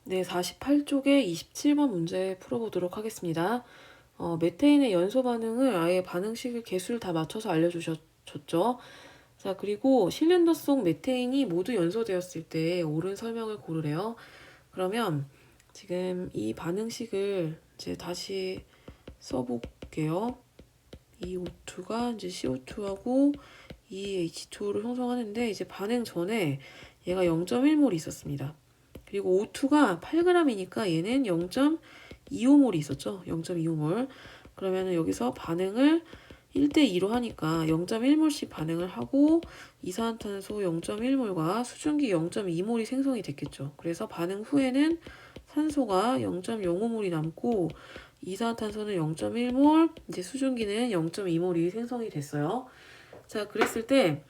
네, 48쪽에 27번 문제 풀어보도록 하겠습니다. 메테인의 연소 반응을 아예 반응식을 개수를 다 맞춰서 알려주셨죠. 자, 그리고 실린더 속 메테인이 모두 연소되었을 때 옳은 설명을 고르래요. 그러면 지금 이 반응식을 이제 다시 써볼게요. 이 O2가 이제 CO2하고 이 H2O를 형성하는데 이제 반응 전에 얘가 0.1몰이 있었습니다. 그리고 O2가 8g이니까 얘는 0.25몰이 있었죠. 0.25몰. 그러면은 여기서 반응을 1대2로 하니까 0.1몰씩 반응을 하고 이산화탄소 0.1몰과 수증기 0.2몰이 생성이 됐겠죠. 그래서 반응 후에는 산소가 0.05몰이 남고 이산화탄소는 0.1몰, 이제 수증기는 0.2몰이 생성이 됐어요. 자, 그랬을 때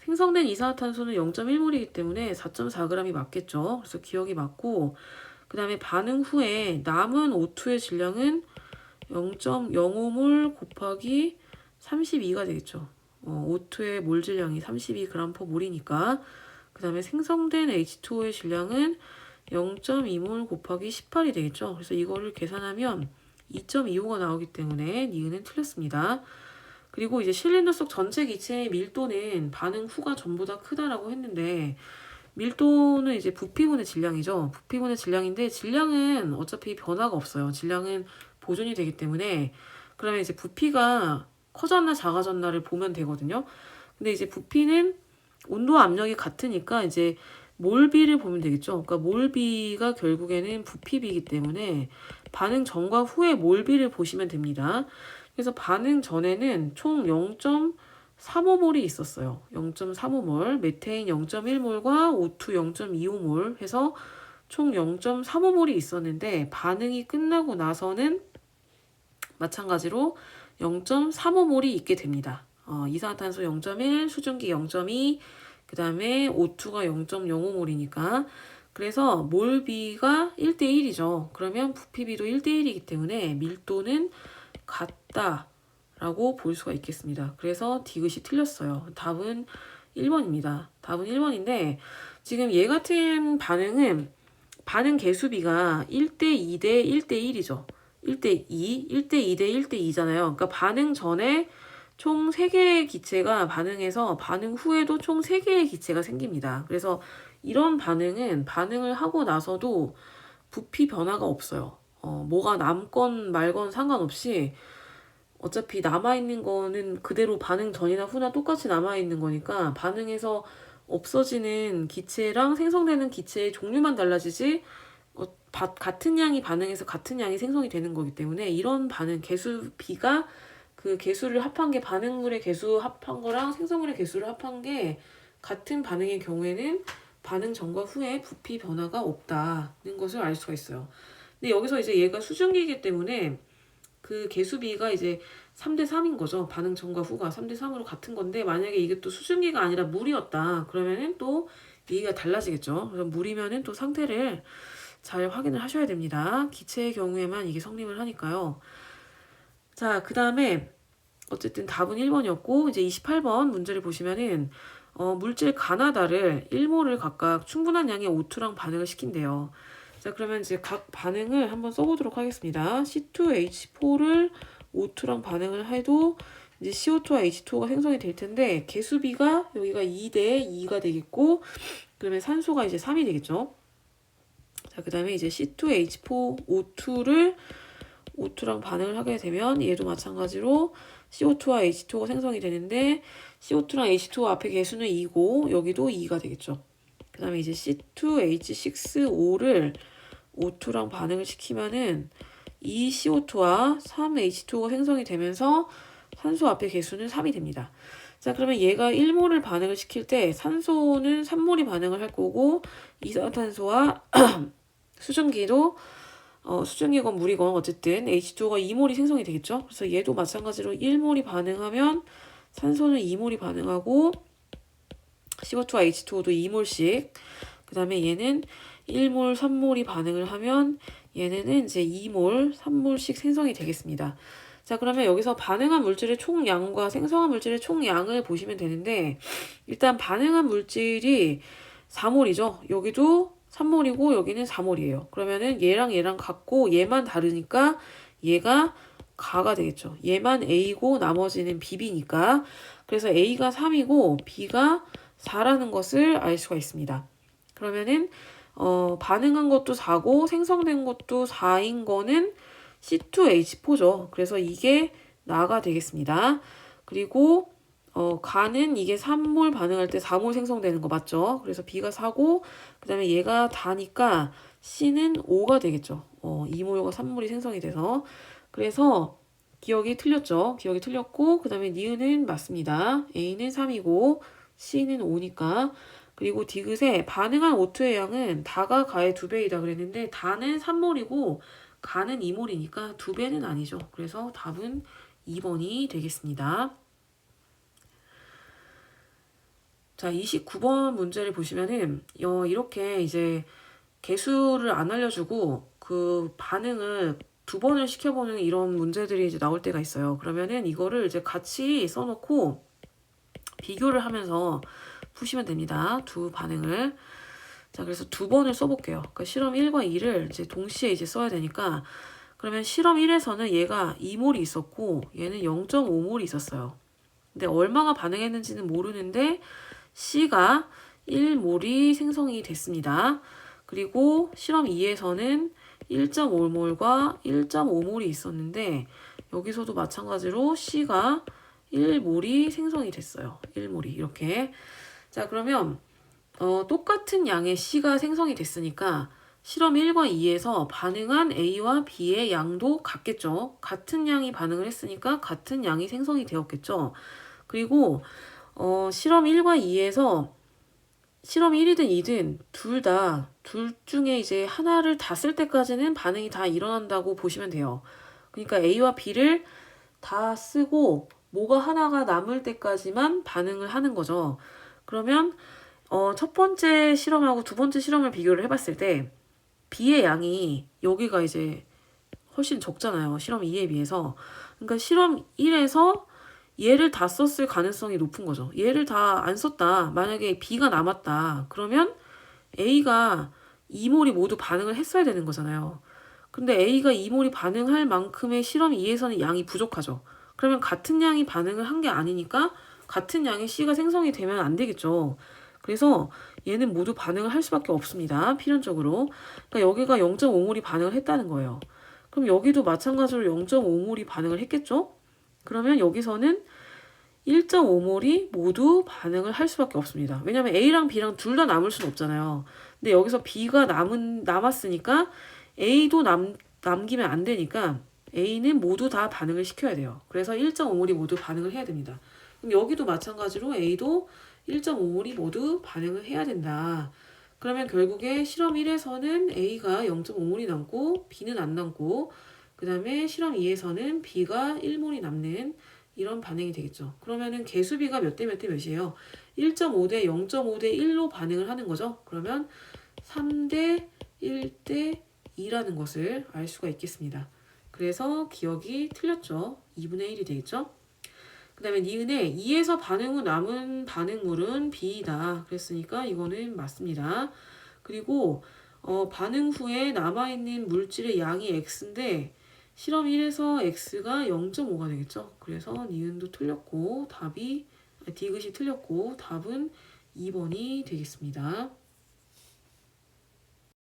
생성된 이산화탄소는 0.1몰이기 때문에 4.4g이 맞겠죠. 그래서 기억이 맞고, 그 다음에 반응 후에 남은 O2의 질량은 0.05몰 곱하기 32가 되겠죠. O2의 몰 질량이 32g/몰이니까. 그 다음에 생성된 H2O의 질량은 0.2몰 곱하기 18이 되겠죠. 그래서 이거를 계산하면 2.25가 나오기 때문에 니은은 틀렸습니다. 그리고 이제 실린더 속 전체 기체의 밀도는 반응 후가 전부 다 크다라고 했는데, 밀도는 이제 부피분의 질량이죠. 부피분의 질량인데 질량은 어차피 변화가 없어요. 질량은 보존이 되기 때문에. 그러면 이제 부피가 커졌나 작아졌나를 보면 되거든요. 근데 이제 부피는 온도 압력이 같으니까 이제 몰비를 보면 되겠죠. 그러니까 몰비가 결국에는 부피비이기 때문에 반응 전과 후의 몰비를 보시면 됩니다. 그래서 반응 전에는 총 0.35몰이 있었어요. 0.35몰, 메테인 0.1몰과 O2 0.25몰 해서 총 0.35몰이 있었는데 반응이 끝나고 나서는 마찬가지로 0.35몰이 있게 됩니다. 이산화탄소 0.1, 수증기 0.2, 그 다음에 O2가 0.05몰이니까 그래서 몰비가 1대1이죠. 그러면 부피비도 1대1이기 때문에 밀도는 같다라고 볼 수가 있겠습니다. 그래서 디귿이 틀렸어요. 답은 1번입니다. 답은 1번인데 지금 얘 같은 반응은 반응 개수비가 1대2 대 1대1이죠. 1대2, 1대2 대 1대2잖아요. 그러니까 반응 전에 총 3개의 기체가 반응해서 반응 후에도 총 3개의 기체가 생깁니다. 그래서 이런 반응은 반응을 하고 나서도 부피 변화가 없어요. 뭐가 남건 말건 상관없이 어차피 남아있는 거는 그대로 반응 전이나 후나 똑같이 남아있는 거니까 반응해서 없어지는 기체랑 생성되는 기체의 종류만 달라지지 같은 양이 반응해서 같은 양이 생성이 되는 거기 때문에 이런 반응 개수 B가 그 개수를 합한 게 반응물의 개수 합한 거랑 생성물의 개수를 합한 게 같은 반응의 경우에는 반응 전과 후에 부피 변화가 없다는 것을 알 수가 있어요. 근데 여기서 이제 얘가 수증기이기 때문에 그 개수비가 이제 3대3인 거죠. 반응 전과 후가 3대3으로 같은 건데 만약에 이게 또 수증기가 아니라 물이었다. 그러면은 또 얘기가 달라지겠죠. 그래서 물이면은 또 상태를 잘 확인을 하셔야 됩니다. 기체의 경우에만 이게 성립을 하니까요. 자, 그 다음에 어쨌든 답은 1번이었고 이제 28번 문제를 보시면은 물질 가나다를 1몰을 각각 충분한 양의 O2랑 반응을 시킨대요. 자, 그러면 이제 각 반응을 한번 써보도록 하겠습니다. C2H4를 O2랑 반응을 해도 이제 CO2와 H2O가 생성이 될 텐데 개수비가 여기가 2대 2가 되겠고 그러면 산소가 이제 3이 되겠죠. 자, 그 다음에 이제 C2H4O2를 O2랑 반응을 하게 되면 얘도 마찬가지로 CO2와 H2O가 생성이 되는데 CO2랑 H2O 앞에 개수는 2고 여기도 2가 되겠죠. 그 다음에 이제 C2H6O를 O2랑 반응을 시키면은 2CO2와 3H2O가 생성이 되면서 산소 앞에 개수는 3이 됩니다. 자, 그러면 얘가 1몰을 반응을 시킬 때 산소는 3몰이 반응을 할 거고 이산화탄소와 수증기도 수증기건 물이건 어쨌든 H2O가 2몰이 생성이 되겠죠. 그래서 얘도 마찬가지로 1몰이 반응하면 산소는 2몰이 반응하고 CO2와 H2O도 2몰씩 그 다음에 얘는 1몰, 3몰이 반응을 하면 얘네는 이제 2몰, 3몰씩 생성이 되겠습니다. 자, 그러면 여기서 반응한 물질의 총량과 생성한 물질의 총량을 보시면 되는데 일단 반응한 물질이 4몰이죠. 여기도 3몰이고 여기는 4몰이에요. 그러면은 얘랑 얘랑 같고 얘만 다르니까 얘가 가가 되겠죠. 얘만 A고 나머지는 BB니까. 그래서 A가 3이고 B가 4라는 것을 알 수가 있습니다. 그러면은 반응한 것도 4고 생성된 것도 4인 거는 C2H4죠. 그래서 이게 나가 되겠습니다. 그리고 가는 이게 3몰 반응할 때 4몰 생성되는 거 맞죠? 그래서 B가 4고 그 다음에 얘가 다니까 C는 5가 되겠죠. 2몰과 3몰이 생성이 돼서. 그래서 기억이 틀렸죠. 기억이 틀렸고 그 다음에 니은은 맞습니다. A는 3이고 C는 5니까. 그리고 디귿에 반응한 O2의 양은 다가 가의 2배이다 그랬는데 다는 3몰이고 가는 2몰이니까 2배는 아니죠. 그래서 답은 2번이 되겠습니다. 자, 29번 문제를 보시면은 이렇게 이제 개수를 안 알려주고 그 반응을 2번을 시켜보는 이런 문제들이 이제 나올 때가 있어요. 그러면은 이거를 이제 같이 써놓고 비교를 하면서 푸시면 됩니다. 두 반응을. 자, 그래서 2번을 써볼게요. 그러니까 실험 1과 2를 이제 동시에 이제 써야 되니까 그러면 실험 1에서는 얘가 2몰이 있었고 얘는 0.5몰이 있었어요. 근데 얼마가 반응했는지는 모르는데 C가 1몰이 생성이 됐습니다. 그리고 실험 2에서는 1.5몰과 1.5몰이 있었는데 여기서도 마찬가지로 C가 1몰이 생성이 됐어요. 1몰이 이렇게. 자, 그러면 똑같은 양의 C가 생성이 됐으니까 실험 1과 2에서 반응한 A와 B의 양도 같겠죠. 같은 양이 반응을 했으니까 같은 양이 생성이 되었겠죠. 그리고 실험 1과 2에서 실험 1이든 2든 둘 중에 이제 하나를 다 쓸 때까지는 반응이 다 일어난다고 보시면 돼요. 그러니까 A와 B를 다 쓰고 뭐가 하나가 남을 때까지만 반응을 하는 거죠. 그러면 첫 번째 실험하고 두 번째 실험을 비교를 해봤을 때 B의 양이 여기가 이제 훨씬 적잖아요. 실험 2에 비해서. 그러니까 실험 1에서 얘를 다 썼을 가능성이 높은 거죠. 얘를 다 안 썼다. 만약에 B가 남았다. 그러면 A가 2몰이 모두 반응을 했어야 되는 거잖아요. 근데 A가 2몰이 반응할 만큼의 실험 2에서는 양이 부족하죠. 그러면 같은 양이 반응을 한 게 아니니까 같은 양의 C가 생성이 되면 안 되겠죠. 그래서 얘는 모두 반응을 할 수밖에 없습니다. 필연적으로. 그러니까 여기가 0.5몰이 반응을 했다는 거예요. 그럼 여기도 마찬가지로 0.5몰이 반응을 했겠죠? 그러면 여기서는 1.5몰이 모두 반응을 할 수밖에 없습니다. 왜냐면 A랑 B랑 둘 다 남을 수는 없잖아요. 근데 여기서 B가 남았으니까 A도 남기면 안 되니까 A는 모두 다 반응을 시켜야 돼요. 그래서 1.5몰이 모두 반응을 해야 됩니다. 그럼 여기도 마찬가지로 A도 1.5몰이 모두 반응을 해야 된다. 그러면 결국에 실험 1에서는 A가 0.5몰이 남고 B는 안 남고 그 다음에 실험 2에서는 B가 1몰이 남는 이런 반응이 되겠죠. 그러면은 개수비가 몇 대 몇 대 몇이에요? 1.5대 0.5대 1로 반응을 하는 거죠. 그러면 3대 1대 2라는 것을 알 수가 있겠습니다. 그래서 기억이 틀렸죠. 2분의 1이 되겠죠. 그 다음에 니은에 2에서 반응 후 남은 반응물은 B이다. 그랬으니까 이거는 맞습니다. 그리고 반응 후에 남아있는 물질의 양이 X인데 실험 1에서 X가 0.5가 되겠죠. 그래서 니은도 틀렸고 디귿이 틀렸고 답은 2번이 되겠습니다.